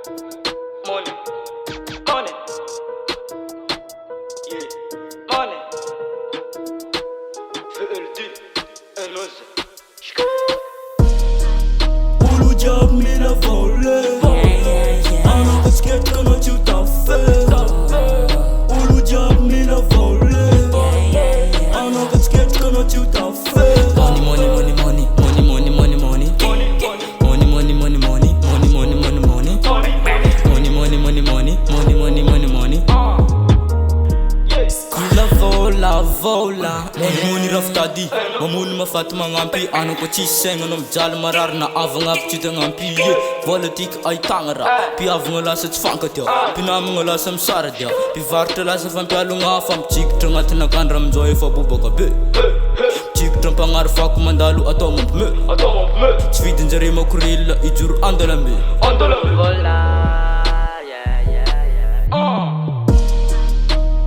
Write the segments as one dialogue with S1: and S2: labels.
S1: Money, money, yeah, money. Verdi, en onze.
S2: Ulu job me la voler. Ana basket kana chuta fe. Ulu job me la voler. Ana basket kana chuta fe.
S3: Money, money, money, money, money, money, money, money. Money, money, money, money, money, money, money, money. Money, money, money, money, money, money, money, money. La vola, vola. Money raftadi. Mamuni mafat mangampi. Ano ko chiseng anom jal marar na avangap chita ngampi. Politik ay tangara. Pi avangala sa tsfankat yo. Pinamangala sa msarad yo. Pi vartala sa fampialunga fam chik trangat na kanram joy fa bubagabe. Chik trang pangarfa ko mandalo ato me. Sweden jari mo kurila ijur andalame.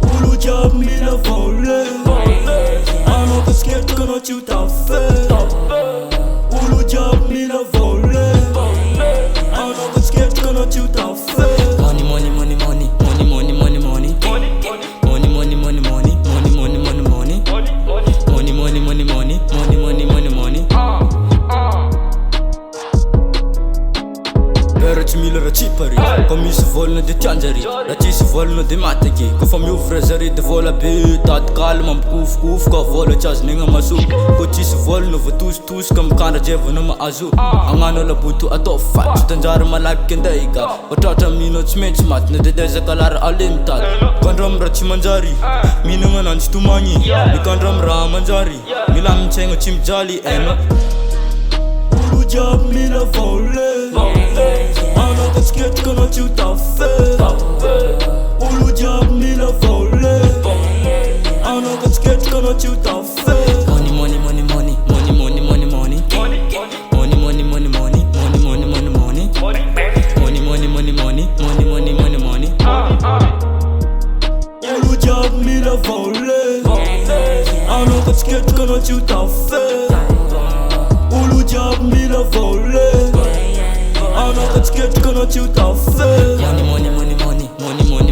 S2: Ulu job me la voler. Ana basket kana chuta fe. Ulu job me la voler. Ana basket kana chuta fe.
S3: Money, money, money, money, money, money, money, money. Money, money, money, money, money, money, money, money. Money, money, money, money, money, money, money, money. Perch miller chipari, comme se volent de tanjari, la tis volent de mataki, que fam you frezeri de vola be, tat calme am kuf kuf, ka vola chas ninga masu, ko tis volent no tous comme kana jevo no ma azu, angano la butu ato fat, tanjar malak kendaiga, otata mino chmech mat, ne de dezakalar alimtat, kandram rachi manjari, minunga nanch tumani, mi kandram ra manjari, milam chengo chim jali eno.
S2: Ulu job me la voler. Ana basket kana chuta fe. Ulu job me la voler. Ana basket kana chuta fe.
S3: Money, money, money, money, money, money, money, money. Money, money, money, money, money, money, money, money. Money, money, money, money, money, money, money, money.
S2: Ulu job me la voler. Ana basket kana chuta fe. Ulu job me la voler. Ana basket kana chuta fe.
S3: Money, money, money, money, money, money.